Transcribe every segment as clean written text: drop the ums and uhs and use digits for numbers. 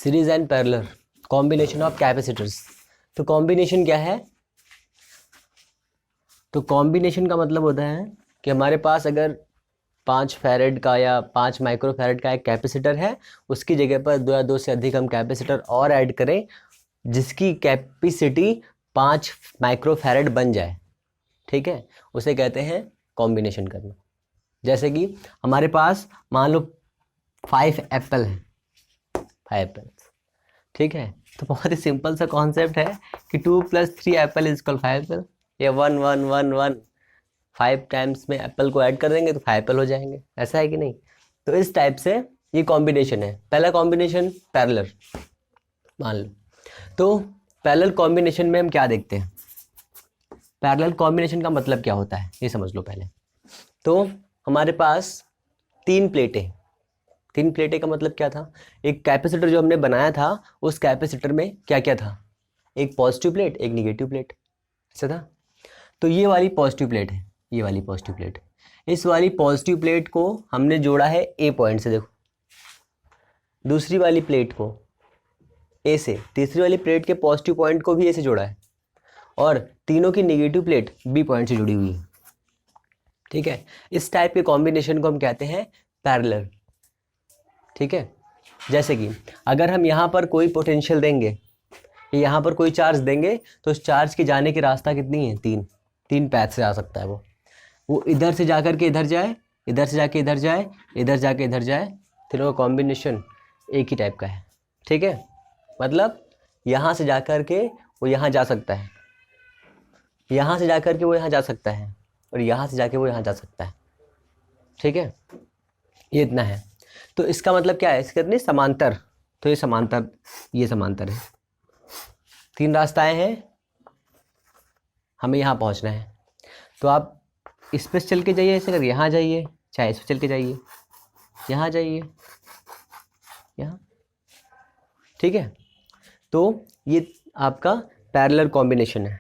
Series and parallel combination of capacitors. तो combination क्या है? तो कॉम्बिनेशन का मतलब होता है कि हमारे पास अगर 5 फैरेड का या 5 माइक्रो फैरेड का एक कैपेसिटर है, उसकी जगह पर 2 या 2 से अधिक हम कैपेसिटर और ऐड करें जिसकी कैपेसिटी 5 माइक्रो फैरेड बन जाए, ठीक है, उसे कहते हैं कॉम्बिनेशन करना। जैसे कि हमारे पास मान लो 5 एप्पल है, 5 एप्पल्स, ठीक है। तो बहुत ही सिंपल सा कॉन्सेप्ट है कि 2 + 3 एप्पल इज इक्वल 5 एप्पल, या 1 1 1 1 5 टाइम्स में एप्पल को ऐड कर देंगे तो 5 एप्पल हो जाएंगे, ऐसा है कि नहीं? तो इस टाइप से ये कॉम्बिनेशन है। पहला कॉम्बिनेशन पैरेलल मान लो। तो पैरेलल कॉम्बिनेशन में हम क्या देखते हैं? पैरेलल कॉम्बिनेशन का मतलब क्या होता है ये समझ लो पहले। तो हमारे पास 3 प्लेटें, 3 प्लेटें का मतलब क्या था? एक कैपेसिटर जो हमने बनाया था, उस कैपेसिटर में क्या क्या था? एक पॉजिटिव प्लेट, एक निगेटिव प्लेट, ऐसा था। तो ये वाली पॉजिटिव प्लेट है, ये वाली पॉजिटिव प्लेट। इस वाली पॉजिटिव प्लेट को हमने जोड़ा है ए पॉइंट से, देखो। दूसरी वाली प्लेट को ए से, तीसरी वाली प्लेट के पॉजिटिव पॉइंट को भी ए से जोड़ा है, और तीनों की निगेटिव प्लेट बी पॉइंट से जुड़ी हुई है, ठीक है। इस टाइप के कॉम्बिनेशन को हम कहते हैं पैरेलल, ठीक है। जैसे कि अगर हम यहाँ पर कोई पोटेंशियल देंगे, यहाँ पर कोई चार्ज देंगे, तो उस चार्ज के जाने की रास्ता कितनी है? 3 पैथ से आ सकता है वो इधर से जाकर के इधर जाए, इधर से जाके इधर जाए, इधर जाके इधर जाए। तीनों का कॉम्बिनेशन एक ही टाइप का है, ठीक है। मतलब यहाँ से जाकर के वो यहाँ जा सकता है, यहाँ से जाकर के वो यहाँ जा सकता है, और यहाँ से जाके वो यहाँ जा सकता है, ठीक है। ये इतना है। तो इसका मतलब क्या है? इसके कितने समांतर, तो ये समांतर, ये समांतर है। 3 रास्ताएं हैं, हमें यहाँ पहुँचना है। तो आप इस पर चल के जाइए, ऐसे कर यहाँ जाइए, चाहे इस पर चल के जाइए, यहाँ जाइए, यहाँ, ठीक है। तो ये आपका पैरेलल कॉम्बिनेशन है।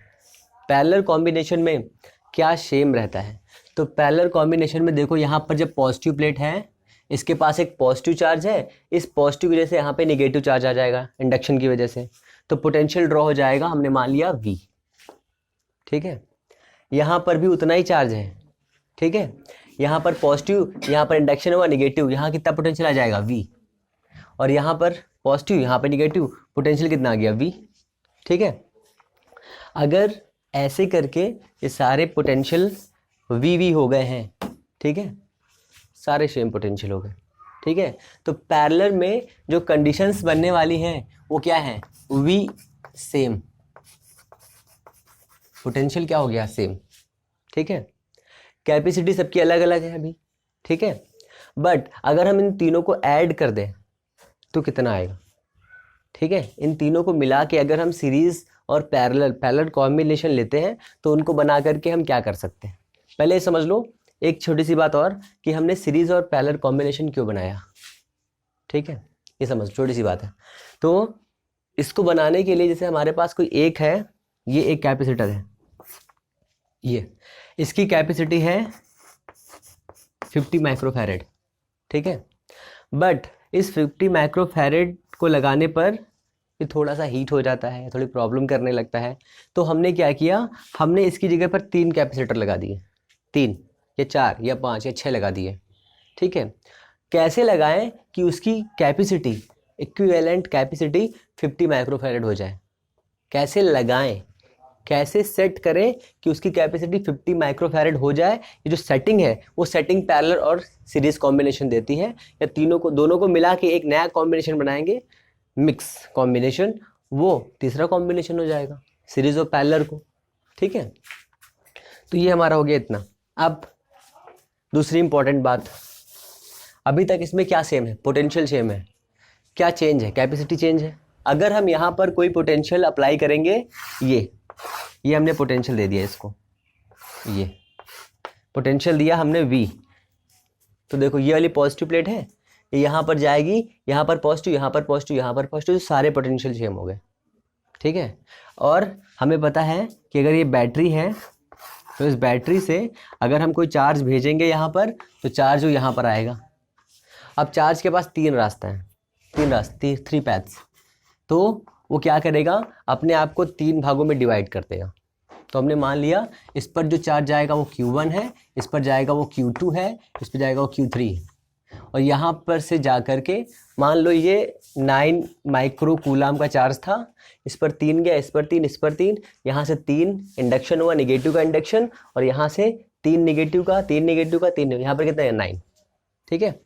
पैरेलल कॉम्बिनेशन में क्या सेम रहता है? तो पैरेलल कॉम्बिनेशन में देखो, यहाँ पर जब पॉजिटिव प्लेट है, इसके पास एक पॉजिटिव चार्ज है, इस पॉजिटिव वजह से यहाँ पे नेगेटिव चार्ज आ जाएगा इंडक्शन की वजह से, तो पोटेंशियल ड्रॉ हो जाएगा, हमने मान लिया V, ठीक है। यहाँ पर भी उतना ही चार्ज है, ठीक है। यहाँ पर पॉजिटिव, यहाँ पर इंडक्शन हुआ नेगेटिव, यहाँ कितना पोटेंशियल आ जाएगा? V। और यहाँ पर पॉजिटिव, यहाँ पर नेगेटिव, पोटेंशियल कितना आ गया? V, ठीक है। अगर ऐसे करके ये सारे पोटेंशियल V हो गए हैं, ठीक है, सारे सेम पोटेंशियल हो गए, ठीक है। तो पैरेलल में जो कंडीशंस बनने वाली हैं वो क्या है? V सेम, पोटेंशियल क्या हो गया? सेम, ठीक है। कैपेसिटी सबकी अलग अलग है अभी, ठीक है। बट अगर हम इन तीनों को ऐड कर दें तो कितना आएगा? ठीक है। इन तीनों को मिला के अगर हम सीरीज और पैरेलल कॉम्बिनेशन लेते हैं तो उनको बना करके हम क्या कर सकते हैं? पहले समझ लो एक छोटी सी बात और, कि हमने सीरीज और पैरेलल कॉम्बिनेशन क्यों बनाया, ठीक है। ये समझ, छोटी सी बात है। तो इसको बनाने के लिए, जैसे हमारे पास कोई एक है, ये एक कैपेसिटर है, ये इसकी कैपेसिटी है 50 माइक्रोफैरेड, ठीक है। बट इस 50 माइक्रोफैरेड को लगाने पर ये थोड़ा सा हीट हो जाता है, थोड़ी प्रॉब्लम करने लगता है। तो हमने क्या किया? हमने इसकी जगह पर 3 कैपेसिटर लगा दिए, 3 या 4 या 5 या 6 लगा दिए, ठीक है। कैसे लगाएं कि उसकी कैपेसिटी, इक्विवेलेंट कैपेसिटी 50 माइक्रोफैरेड हो जाए? कैसे लगाएं, कैसे सेट करें कि उसकी कैपेसिटी 50 माइक्रोफैरेड हो जाए? ये जो सेटिंग है वो सेटिंग पैरेलल और सीरीज कॉम्बिनेशन देती है, या तीनों को, दोनों को मिला के एक नया कॉम्बिनेशन बनाएंगे, मिक्स कॉम्बिनेशन, वो तीसरा कॉम्बिनेशन हो जाएगा सीरीज और पैरेलल को, ठीक है। तो ये हमारा हो गया इतना। अब दूसरी इंपॉर्टेंट बात, अभी तक इसमें क्या सेम है? पोटेंशियल सेम है। क्या चेंज है? कैपेसिटी चेंज है। अगर हम यहाँ पर कोई पोटेंशियल अप्लाई करेंगे, ये हमने पोटेंशियल दे दिया इसको, ये पोटेंशियल दिया हमने V। तो देखो ये वाली पॉजिटिव प्लेट है, ये यहाँ पर जाएगी, यहाँ पर पॉजिटिव, यहाँ पर पॉजिटिव, यहाँ पर पॉजिटिव, सारे पोटेंशियल सेम हो गए, ठीक है। और हमें पता है कि अगर ये बैटरी है तो इस बैटरी से अगर हम कोई चार्ज भेजेंगे यहाँ पर, तो चार्ज यहाँ पर आएगा। अब चार्ज के पास 3 रास्ते हैं, 3 पैथ्स, तो वो क्या करेगा, अपने आप को 3 भागों में डिवाइड कर देगा। तो हमने मान लिया इस पर जो चार्ज जाएगा वो Q1 है, इस पर जाएगा वो Q2 है, इस पर जाएगा वो Q3 है, और यहाँ पर से जा कर के मान लो ये 9 माइक्रो कूलाम का चार्ज था, इस पर 3 गया, इस पर 3, इस पर 3, यहाँ से 3 इंडक्शन हुआ, निगेटिव का इंडक्शन, और यहाँ से 3 निगेटिव का, 3 निगेटिव का, 3, यहाँ पर कितना है 9, ठीक है,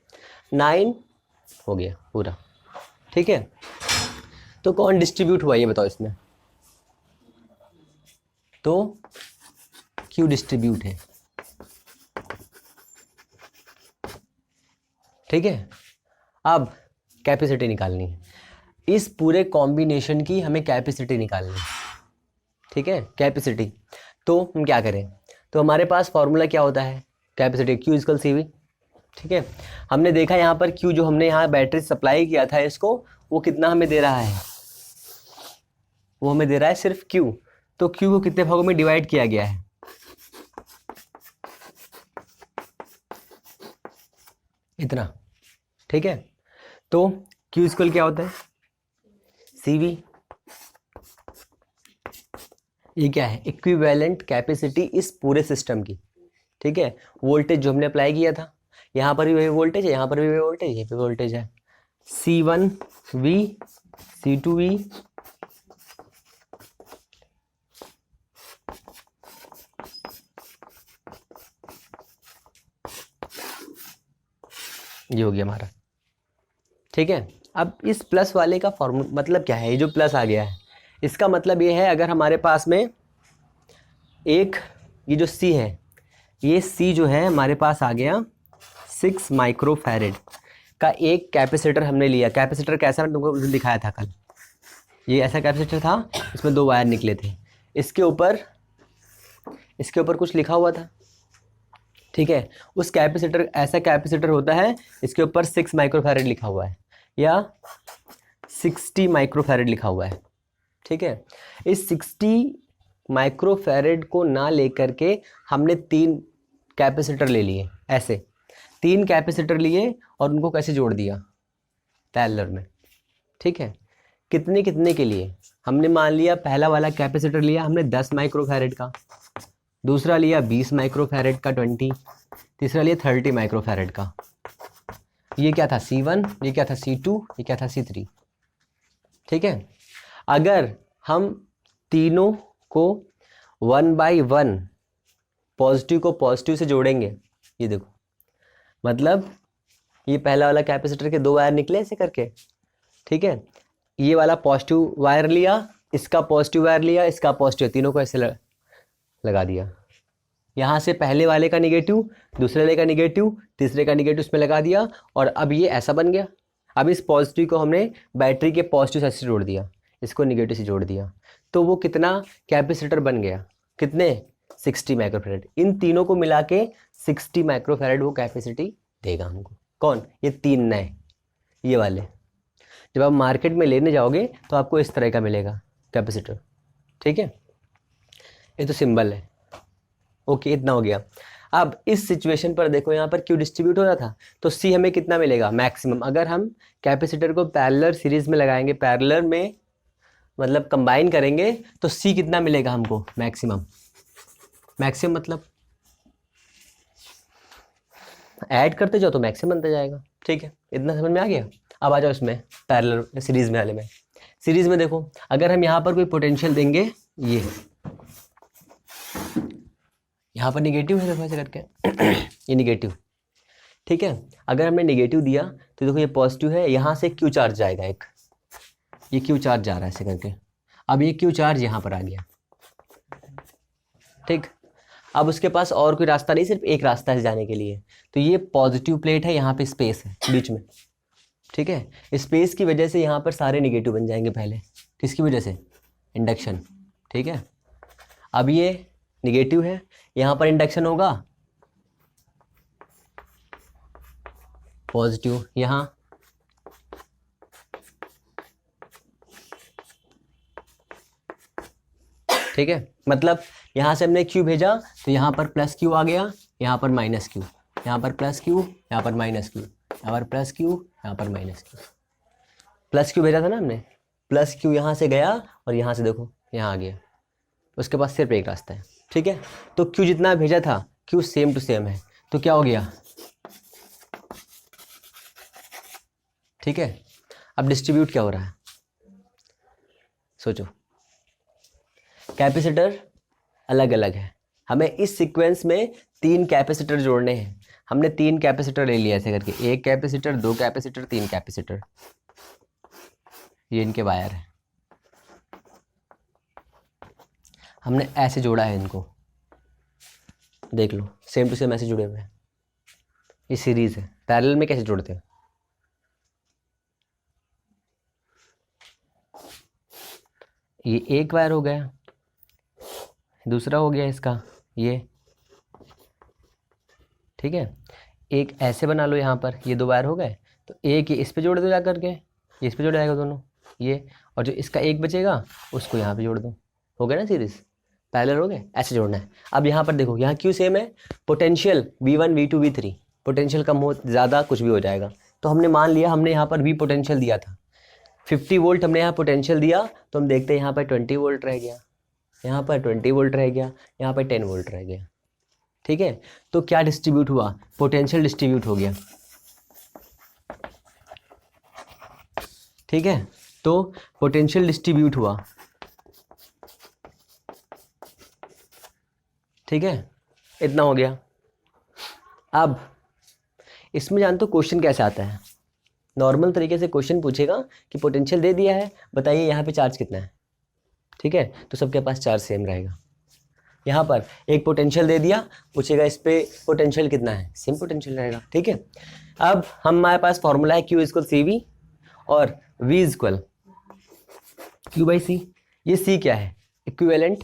9 हो गया पूरा, ठीक है। तो कौन डिस्ट्रीब्यूट हुआ ये बताओ इसमें, तो Q डिस्ट्रीब्यूट है, ठीक है। अब कैपेसिटी निकालनी है, इस पूरे कॉम्बिनेशन की हमें कैपेसिटी निकालनी है, ठीक है, कैपेसिटी। तो हम क्या करें, तो हमारे पास फॉर्मूला क्या होता है, कैपेसिटी Q इक्वल CV, ठीक है। हमने देखा यहाँ पर Q जो हमने यहाँ बैटरी सप्लाई किया था इसको, वो कितना हमें दे रहा है, वो हमें दे रहा है सिर्फ Q। तो Q को कितने भागों में डिवाइड किया गया है, इतना, ठीक है। तो Q इक्वल क्या होता है, CV, ये क्या है, इक्विवेलेंट कैपेसिटी इस पूरे सिस्टम की, ठीक है। वोल्टेज जो हमने अप्लाई किया था, यहाँ पर भी वही वोल्टेज है, यहाँ पर भी वही वोल्टेज, यहाँ पे वोल्टेज है, C1V, C2V, ये हो गया हमारा, ठीक है। अब इस प्लस वाले का फॉर्मूला मतलब क्या है, ये जो प्लस आ गया है इसका मतलब ये है, अगर हमारे पास में एक ये जो C है, ये C जो है हमारे पास आ गया 6 माइक्रोफैरेड का एक कैपेसिटर हमने लिया। कैपेसिटर कैसा मैंने तुमको उस दिन दिखाया था कल, ये ऐसा कैपेसिटर था, इसमें 2 वायर निकले थे, इसके ऊपर कुछ लिखा हुआ था, ठीक है। उस कैपेसिटर, ऐसा कैपेसिटर होता है, इसके ऊपर 6 माइक्रोफैरेड लिखा हुआ है या 60 माइक्रोफैरेड लिखा हुआ है, ठीक है। इस 60 माइक्रोफैरेड को ना लेकर के हमने 3 कैपेसिटर ले लिए, ऐसे 3 कैपेसिटर लिए और उनको कैसे जोड़ दिया, पैरेलल में, ठीक है। कितने कितने के लिए, हमने मान लिया पहला वाला कैपेसिटर लिया हमने 10 माइक्रोफैरेड का, दूसरा लिया 20 माइक्रोफैरेड का 20, तीसरा लिया 30 माइक्रोफैरेड का। ये क्या था C1, ये क्या था C2, ये क्या था C3, ठीक है। अगर हम तीनों को 1/1 पॉजिटिव को पॉजिटिव से जोड़ेंगे, ये देखो, मतलब ये पहला वाला कैपेसिटर के 2 वायर निकले ऐसे करके, ठीक है। ये वाला पॉजिटिव वायर लिया, इसका पॉजिटिव वायर लिया, इसका पॉजिटिव, तीनों को ऐसे लगा दिया। यहाँ से पहले वाले का निगेटिव, दूसरे वाले का निगेटिव, तीसरे का निगेटिव उसमें लगा दिया, और अब ये ऐसा बन गया। अब इस पॉजिटिव को हमने बैटरी के पॉजिटिव साइड से जोड़ दिया, इसको निगेटिव से जोड़ दिया, तो वो कितना कैपेसिटर बन गया, कितने 60 माइक्रोफैरेड। इन तीनों को मिला के 60 माइक्रोफैरेड वो कैपेसिटी देगा हमको। कौन, ये 3 नए, ये वाले। जब आप मार्केट में लेने जाओगे तो आपको इस तरह का मिलेगा कैपेसिटर, ठीक है। ये तो सिंबल है, ओके, इतना हो गया। अब इस सिचुएशन पर देखो, यहाँ पर Q डिस्ट्रीब्यूट हो रहा था, तो C हमें कितना मिलेगा मैक्सिमम। अगर हम कैपेसिटर को पैरेलल सीरीज में लगाएंगे, पैरेलल में मतलब कंबाइन करेंगे, तो C कितना मिलेगा हमको मैक्सिमम। मैक्सिमम मतलब ऐड करते जाओ तो मैक्सिमम बनता जाएगा, ठीक है। इतना समझ में आ गया। अब आ जाओ इसमें पैरेलल सीरीज में वाले में। सीरीज में देखो, अगर हम यहाँ पर कोई पोटेंशियल देंगे, ये यहाँ पर निगेटिव है, देखो ऐसे करके ये निगेटिव, ठीक है। अगर हमने निगेटिव दिया तो देखो ये पॉजिटिव है, यहाँ से Q चार्ज जाएगा, एक ये Q चार्ज जा रहा है ऐसे करके। अब ये Q चार्ज यहाँ पर आ गया, ठीक। अब उसके पास और कोई रास्ता नहीं, सिर्फ एक रास्ता है जाने के लिए, तो ये पॉजिटिव प्लेट है, यहाँ पे स्पेस है बीच में, ठीक है। स्पेस की वजह से यहाँ पर सारे निगेटिव बन जाएंगे पहले, किसकी वजह से, इंडक्शन, ठीक है। अब ये निगेटिव है, यहाँ पर इंडक्शन होगा पॉजिटिव, यहाँ ठीक है। मतलब यहाँ से हमने Q भेजा तो यहाँ पर प्लस Q आ गया, यहाँ पर माइनस Q, यहाँ पर प्लस Q, यहाँ पर माइनस Q, यहाँ पर प्लस Q, यहाँ पर माइनस Q। प्लस Q भेजा था ना हमने, प्लस क्यू यहाँ से गया और यहाँ से देखो यहाँ आ गया, उसके पास सिर्फ एक रास्ता है, ठीक है। तो क्यू जितना भेजा था क्यू सेम टू सेम है, तो क्या हो गया, ठीक है। अब डिस्ट्रीब्यूट क्या हो रहा है, सोचो। कैपेसिटर अलग अलग है, हमें इस सीक्वेंस में 3 कैपेसिटर जोड़ने हैं। हमने 3 कैपेसिटर ले लिया ऐसे करके, 1 कैपेसिटर, 2 कैपेसिटर, 3 कैपेसिटर, ये इनके वायर है। हमने ऐसे जोड़ा है इनको, देख लो सेम टू सेम ऐसे जुड़े हुए हैं। ये सीरीज है। पैरेलल में कैसे जोड़ते हैं, ये एक वायर हो गया, दूसरा हो गया इसका ये, ठीक है। एक ऐसे बना लो यहाँ पर, ये 2 वायर हो गए, तो एक ये इस पे जोड़ दो जा करके, ये इस पे जोड़ जाएगा दोनों ये, और जो इसका एक बचेगा उसको यहाँ पे जोड़ दो, हो गया ना सीरीज, पैरेलल हो गए। ऐसे जोड़ना है। अब यहाँ पर देखो, यहाँ क्यों सेम है, potential V1 V2 V3, potential कम हो ज़्यादा कुछ भी हो जाएगा। तो हमने मान लिया, हमने यहाँ पर V पोटेंशियल दिया था 50 वोल्ट, हमने यहाँ पोटेंशियल दिया, तो हम देखते हैं यहाँ पर 20 वोल्ट रह गया, यहाँ पर 20 वोल्ट रह गया, यहाँ पर 10 वोल्ट रह गया, ठीक है। तो क्या डिस्ट्रीब्यूट हुआ, पोटेंशियल डिस्ट्रीब्यूट हो गया, ठीक है। तो पोटेंशियल डिस्ट्रीब्यूट हुआ, ठीक है, इतना हो गया। अब इसमें जानते हो क्वेश्चन कैसे आता है, नॉर्मल तरीके से क्वेश्चन पूछेगा कि पोटेंशियल दे दिया है, बताइए यहाँ पे चार्ज कितना है, ठीक है। तो सबके पास चार्ज सेम रहेगा। यहाँ पर एक पोटेंशियल दे दिया, पूछेगा इस पे पोटेंशियल कितना है, सेम पोटेंशियल रहेगा, ठीक है। अब हमारे पास फॉर्मूला है Q इक्वल CV और V इक्वल Q/C। ये C क्या है, इक्विवेलेंट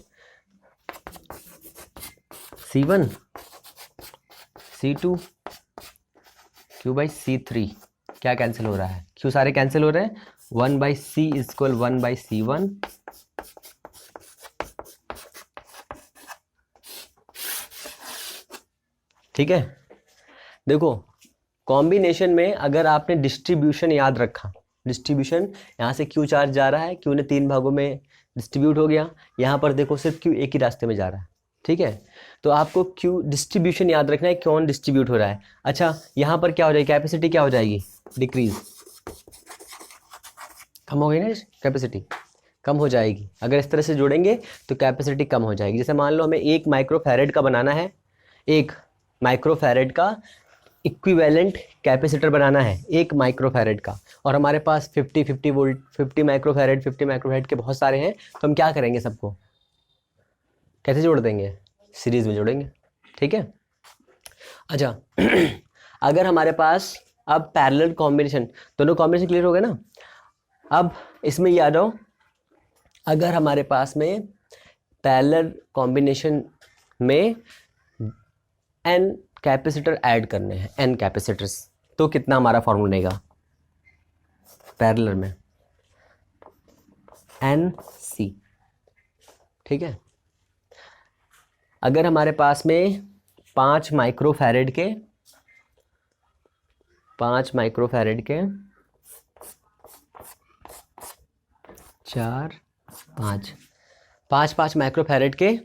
C1 C2 Q/C3। क्या कैंसिल हो रहा है, Q सारे कैंसिल हो रहे हैं, 1/C इक्वल 1/C1 ठीक है। देखो कॉम्बिनेशन में अगर आपने डिस्ट्रीब्यूशन याद रखा, डिस्ट्रीब्यूशन यहाँ से Q चार्ज जा रहा है, Q ने 3 भागों में डिस्ट्रीब्यूट हो गया, यहाँ पर देखो सिर्फ Q एक ही रास्ते में जा रहा है, ठीक है। तो आपको Q डिस्ट्रीब्यूशन याद रखना है, कौन डिस्ट्रीब्यूट हो रहा है। अच्छा यहाँ पर क्या हो जाएगी, कैपेसिटी क्या हो जाएगी, डिक्रीज, कम हो गई ना, कैपेसिटी कम हो जाएगी। अगर इस तरह से जोड़ेंगे तो कैपेसिटी कम हो जाएगी। जैसे मान लो हमें 1 माइक्रोफैरेड का बनाना है, 1 माइक्रोफैरेड का इक्विवेलेंट कैपेसिटर बनाना है 1 माइक्रोफैरेड का, और हमारे पास 50 वोल्ट 50 माइक्रोफैरेड के बहुत सारे हैं, तो हम क्या करेंगे, सबको कैसे जोड़ देंगे, सीरीज में जोड़ेंगे, ठीक है। अच्छा अगर हमारे पास अब पैरेलल कॉम्बिनेशन, दोनों कॉम्बिनेशन क्लियर हो गए ना। अब इसमें ये आ जाओ, अगर हमारे पास में पैरेलल कॉम्बिनेशन में n कैपेसिटर ऐड करने हैं, n कैपेसिटर्स, तो कितना हमारा फॉर्मूला बनेगा पैरेलल में, NC, ठीक है। अगर हमारे पास में 5 माइक्रोफैरेड के 4 5 माइक्रोफैरेड के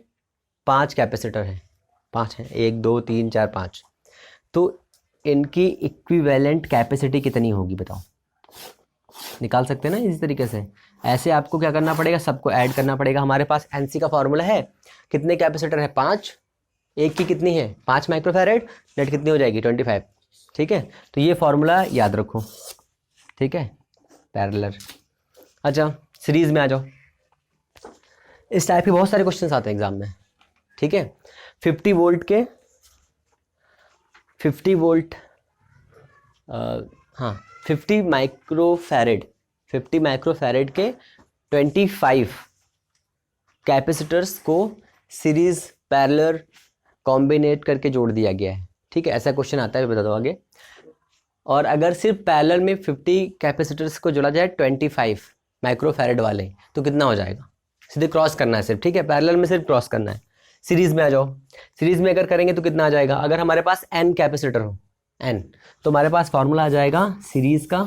5 कैपेसिटर हैं, 5 हैं, 1 2 3 4 5, तो इनकी इक्विवेलेंट कैपेसिटी कितनी होगी बताओ, निकाल सकते हैं ना इसी तरीके से। ऐसे आपको क्या करना पड़ेगा, सबको ऐड करना पड़ेगा। हमारे पास NC का फॉर्मूला है, कितने कैपेसिटर है 5, एक की कितनी है 5 माइक्रोफैरेड, नेट कितनी हो जाएगी 25, ठीक है। तो ये फॉर्मूला याद रखो, ठीक है, पैरेलल। अच्छा सीरीज में आ जाओ, इस टाइप के बहुत सारे क्वेश्चंस आते हैं एग्जाम में, ठीक है। 50 वोल्ट के 50 वोल्ट हाँ 50 माइक्रोफैरेड के 25 कैपेसिटर्स को सीरीज पैरेलल कॉम्बिनेट करके जोड़ दिया गया है, ठीक है। ऐसा क्वेश्चन आता है, बता दो आगे। और अगर सिर्फ पैरेलल में 50 कैपेसिटर्स को जोड़ा जाए 25 माइक्रोफैरेड वाले, तो कितना हो जाएगा, सीधे क्रॉस करना है सिर्फ, ठीक है, पैरेलल में सिर्फ क्रॉस करना है। सीरीज में आ जाओ, सीरीज में अगर करेंगे तो कितना आ जाएगा, अगर हमारे पास n कैपेसिटर हो n, तो हमारे पास फॉर्मूला आ जाएगा सीरीज का,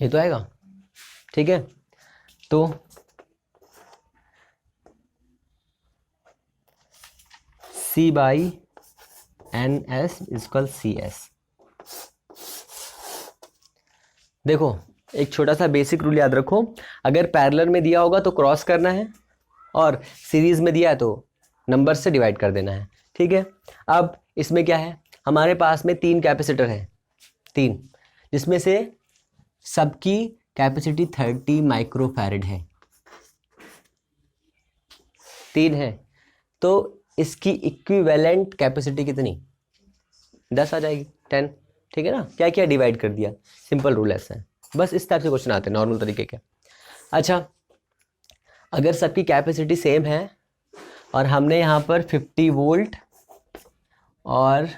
ये तो आएगा, ठीक है। तो C by N S is equal C S. देखो एक छोटा सा बेसिक रूल याद रखो, अगर पैरेलल में दिया होगा तो क्रॉस करना है और सीरीज में दिया है तो नंबर से डिवाइड कर देना है, ठीक है। अब इसमें क्या है, हमारे पास में 3 कैपेसिटर है, 3, जिसमें से सबकी कैपेसिटी 30 माइक्रोफैरड है, 3 है, तो इसकी इक्विवेलेंट कैपेसिटी कितनी, 10 आ जाएगी, 10, ठीक है ना। क्या क्या डिवाइड कर दिया, सिंपल रूल ऐसा है, बस इस टाइप से क्वेश्चन आते हैं नॉर्मल तरीके के। अच्छा, अगर सबकी कैपेसिटी सेम है और हमने यहाँ पर 50 वोल्ट और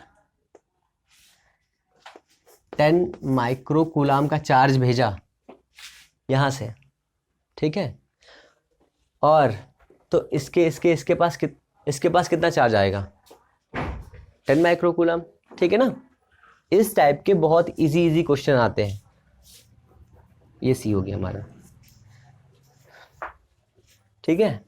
10 माइक्रो कूलाम का चार्ज भेजा यहाँ से, ठीक है, और तो इसके पास कितना चार्ज आएगा, 10 माइक्रो कूलाम, ठीक है ना। इस टाइप के बहुत इजी क्वेश्चन आते हैं। ये सी हो गया हमारा, ठीक है।